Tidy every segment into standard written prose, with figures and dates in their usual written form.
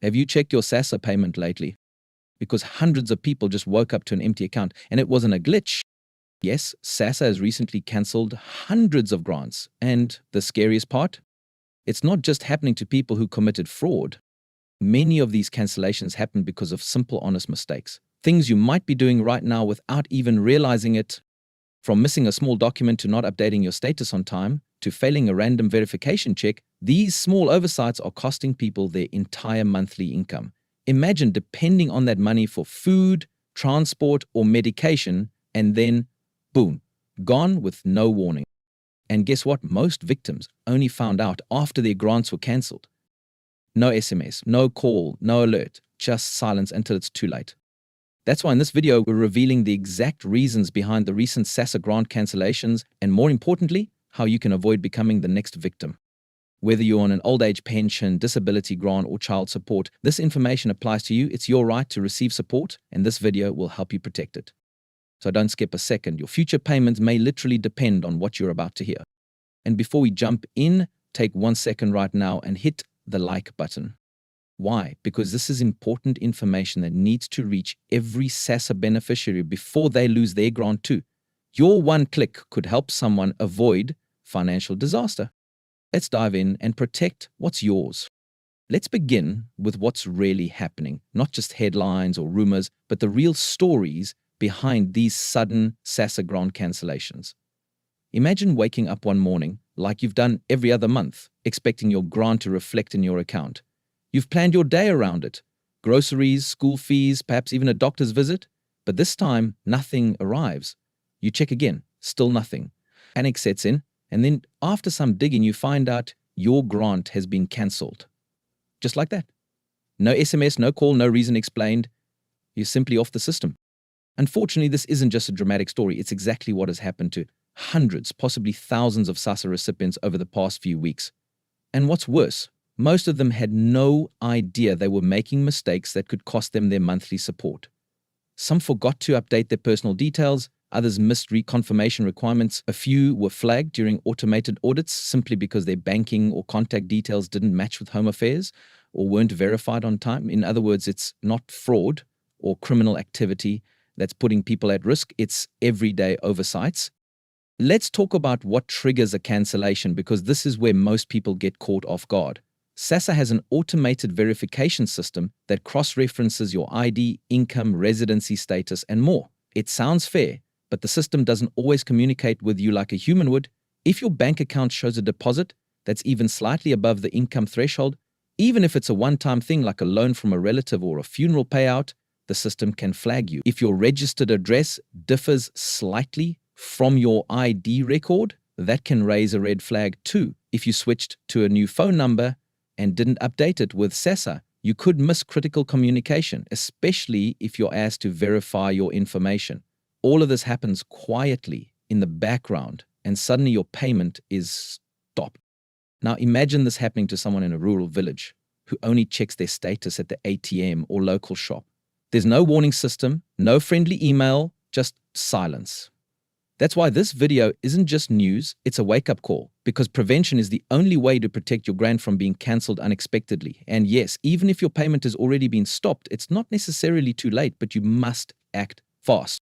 Have you checked your SASSA payment lately? Because hundreds of people just woke up to an empty account, and it wasn't a glitch. Yes, SASSA has recently cancelled hundreds of grants, and the scariest part? It's not just happening to people who committed fraud. Many of these cancellations happen because of simple, honest mistakes. Things you might be doing right now without even realizing it. From missing a small document to not updating your status on time, to failing a random verification check, these small oversights are costing people their entire monthly income. Imagine depending on that money for food, transport, or medication, and then, boom, gone with no warning. And guess what? Most victims only found out after their grants were cancelled. No SMS, no call, no alert, just silence until it's too late. That's why in this video, we're revealing the exact reasons behind the recent SASSA grant cancellations, and more importantly, how you can avoid becoming the next victim. Whether you're on an old age pension, disability grant, or child support, this information applies to you. It's your right to receive support, and this video will help you protect it. So don't skip a second. Your future payments may literally depend on what you're about to hear. And before we jump in, take 1 second right now and hit the like button. Why? Because this is important information that needs to reach every SASSA beneficiary before they lose their grant too. Your one click could help someone avoid financial disaster. Let's dive in and protect what's yours. Let's begin with what's really happening, not just headlines or rumors, but the real stories behind these sudden SASSA grant cancellations. Imagine waking up one morning, like you've done every other month, expecting your grant to reflect in your account. You've planned your day around it, groceries, school fees, perhaps even a doctor's visit, but this time nothing arrives. You check again, still nothing. Panic sets in, and then after some digging, you find out your grant has been cancelled. Just like that. No SMS, no call, no reason explained. You're simply off the system. Unfortunately, this isn't just a dramatic story. It's exactly what has happened to hundreds, possibly thousands of SASSA recipients over the past few weeks. And what's worse, most of them had no idea they were making mistakes that could cost them their monthly support. Some forgot to update their personal details, others missed reconfirmation requirements, a few were flagged during automated audits simply because their banking or contact details didn't match with Home Affairs or weren't verified on time. In other words, it's not fraud or criminal activity that's putting people at risk, it's everyday oversights. Let's talk about what triggers a cancellation, because this is where most people get caught off guard. SASSA has an automated verification system that cross-references your ID, income, residency status, and more. It sounds fair, but the system doesn't always communicate with you like a human would. If your bank account shows a deposit that's even slightly above the income threshold, even if it's a one-time thing like a loan from a relative or a funeral payout, the system can flag you. If your registered address differs slightly from your ID record, that can raise a red flag too. If you switched to a new phone number and didn't update it with SASSA, you could miss critical communication, especially if you're asked to verify your information. All of this happens quietly in the background, and suddenly your payment is stopped. Now imagine this happening to someone in a rural village who only checks their status at the ATM or local shop. There's no warning system, no friendly email, just silence. That's why this video isn't just news, it's a wake-up call, because prevention is the only way to protect your grant from being cancelled unexpectedly. And yes, even if your payment has already been stopped, it's not necessarily too late, but you must act fast.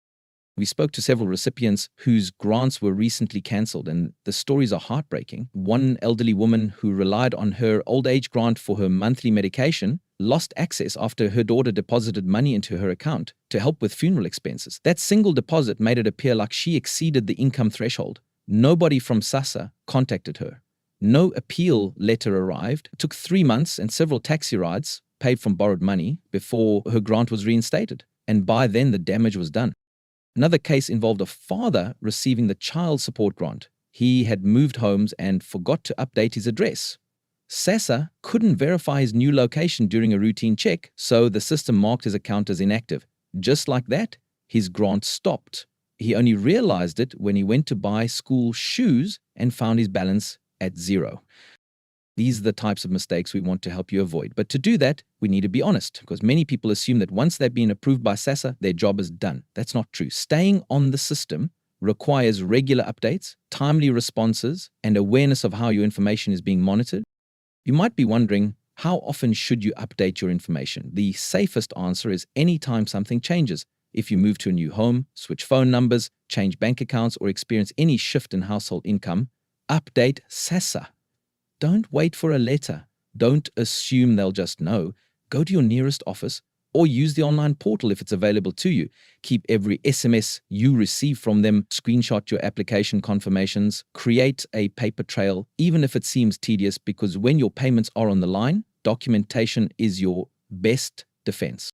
We spoke to several recipients whose grants were recently cancelled, and the stories are heartbreaking. One elderly woman who relied on her old age grant for her monthly medication lost access after her daughter deposited money into her account to help with funeral expenses. That single deposit made it appear like she exceeded the income threshold. Nobody from SASSA contacted her. No appeal letter arrived. It took 3 months and several taxi rides paid from borrowed money before her grant was reinstated. And by then, the damage was done. Another case involved a father receiving the child support grant. He had moved homes and forgot to update his address. SASSA couldn't verify his new location during a routine check, so the system marked his account as inactive. Just like that, his grant stopped. He only realized it when he went to buy school shoes and found his balance at zero. These are the types of mistakes we want to help you avoid. But to do that, we need to be honest, because many people assume that once they've been approved by SASSA, their job is done. That's not true. Staying on the system requires regular updates, timely responses, and awareness of how your information is being monitored. You might be wondering, How often should you update your information? The safest answer is anytime something changes. If you move to a new home, switch phone numbers, change bank accounts, or experience any shift in household income, update SASSA. Don't wait for a letter. Don't assume they'll just know. Go to your nearest office or use the online portal if it's available to you. Keep every SMS you receive from them, screenshot your application confirmations, create a paper trail, even if it seems tedious, because when your payments are on the line, documentation is your best defense.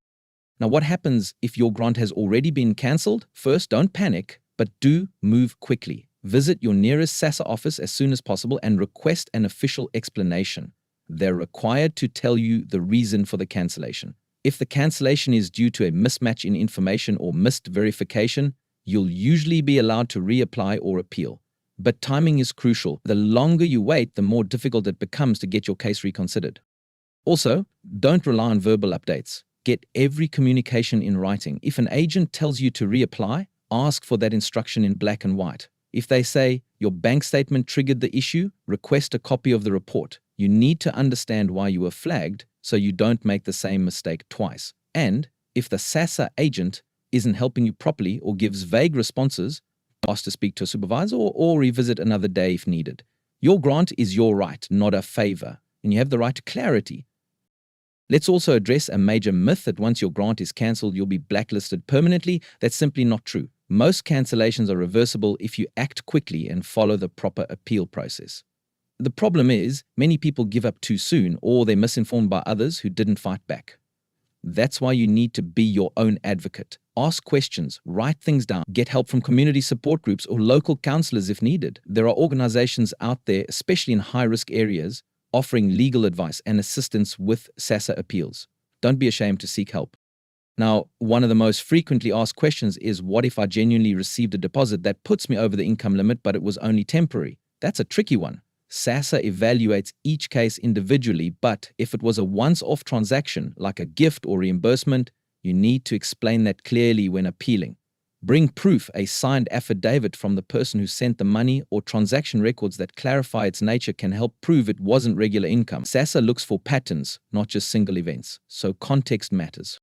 Now, what happens if your grant has already been cancelled? First, don't panic, but do move quickly. Visit your nearest SASSA office as soon as possible and request an official explanation. They're required to tell you the reason for the cancellation. If the cancellation is due to a mismatch in information or missed verification, you'll usually be allowed to reapply or appeal. But timing is crucial. The longer you wait, the more difficult it becomes to get your case reconsidered. Also, don't rely on verbal updates. Get every communication in writing. If an agent tells you to reapply, ask for that instruction in black and white. If they say your bank statement triggered the issue, request a copy of the report. You need to understand why you were flagged so you don't make the same mistake twice. And if the SASSA agent isn't helping you properly or gives vague responses, ask to speak to a supervisor or revisit another day if needed. Your grant is your right, not a favor, and you have the right to clarity. Let's also address a major myth that once your grant is cancelled, you'll be blacklisted permanently. That's simply not true. Most cancellations are reversible if you act quickly and follow the proper appeal process. The problem is, many people give up too soon or they're misinformed by others who didn't fight back. That's why you need to be your own advocate. Ask questions, write things down, get help from community support groups or local counselors if needed. There are organizations out there, especially in high-risk areas, offering legal advice and assistance with SASSA appeals. Don't be ashamed to seek help. Now, one of the most frequently asked questions is, what if I genuinely received a deposit that puts me over the income limit, but it was only temporary? That's a tricky one. SASSA evaluates each case individually, but if it was a once-off transaction, like a gift or reimbursement, you need to explain that clearly when appealing. Bring proof, a signed affidavit from the person who sent the money, or transaction records that clarify its nature can help prove it wasn't regular income. SASSA looks for patterns, not just single events, so context matters.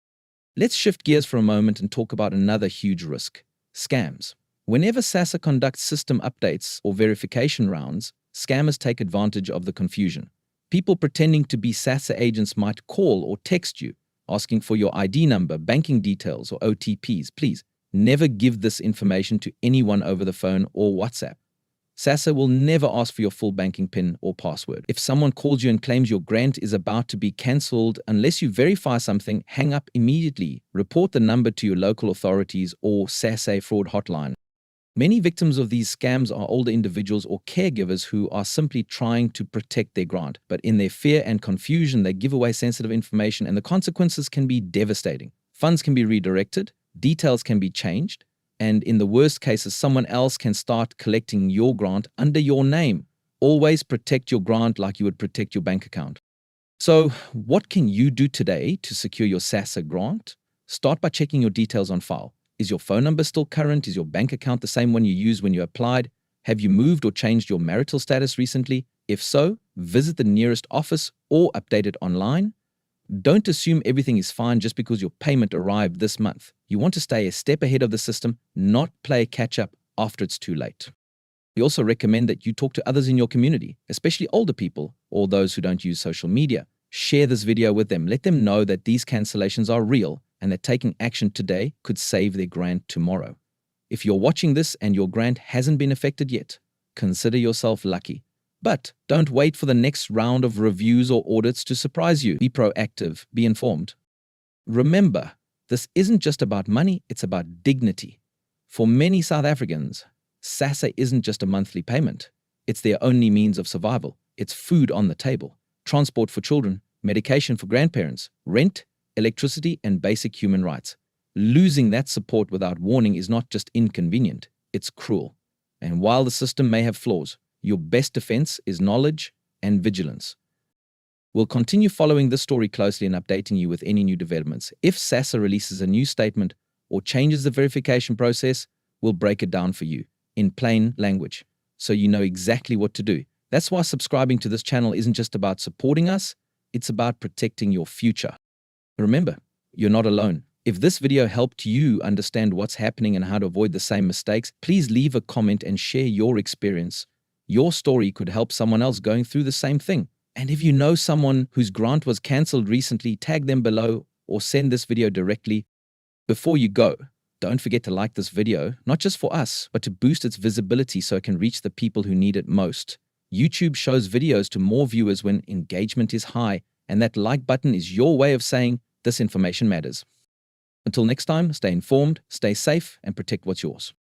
Let's shift gears for a moment and talk about another huge risk: scams. Whenever SASSA conducts system updates or verification rounds, scammers take advantage of the confusion. People pretending to be SASSA agents might call or text you, asking for your ID number, banking details, or OTPs. Please, never give this information to anyone over the phone or WhatsApp. SASSA will never ask for your full banking PIN or password. If someone calls you and claims your grant is about to be cancelled, unless you verify something, hang up immediately. Report the number to your local authorities or SASSA fraud hotline. Many victims of these scams are older individuals or caregivers who are simply trying to protect their grant, but in their fear and confusion, they give away sensitive information, and the consequences can be devastating. Funds can be redirected, details can be changed, and in the worst cases, someone else can start collecting your grant under your name. Always protect your grant like you would protect your bank account. So, what can you do today to secure your SASSA grant? Start by checking your details on file. Is your phone number still current? Is your bank account the same one you used when you applied? Have you moved or changed your marital status recently? If so, visit the nearest office or update it online. Don't assume everything is fine just because your payment arrived this month. You want to stay a step ahead of the system, not play catch-up after it's too late. We also recommend that you talk to others in your community, especially older people or those who don't use social media. Share this video with them. Let them know that these cancellations are real and that taking action today could save their grant tomorrow. If you're watching this and your grant hasn't been affected yet, consider yourself lucky. But don't wait for the next round of reviews or audits to surprise you. Be proactive, be informed. Remember, this isn't just about money, it's about dignity. For many South Africans, SASSA isn't just a monthly payment. It's their only means of survival. It's food on the table, transport for children, medication for grandparents, rent, electricity, and basic human rights. Losing that support without warning is not just inconvenient, it's cruel. And while the system may have flaws, your best defense is knowledge and vigilance. We'll continue following this story closely and updating you with any new developments. If SASSA releases a new statement or changes the verification process, we'll break it down for you in plain language so you know exactly what to do. That's why subscribing to this channel isn't just about supporting us, It's about protecting your future. Remember, you're not alone. If this video helped you understand what's happening and how to avoid the same mistakes, please leave a comment and share your experience. Your story could help someone else going through the same thing. And if you know someone whose grant was cancelled recently, tag them below or send this video directly. Before you go, don't forget to like this video, not just for us, but to boost its visibility so it can reach the people who need it most. YouTube shows videos to more viewers when engagement is high, and that like button is your way of saying this information matters. Until next time, stay informed, stay safe, and protect what's yours.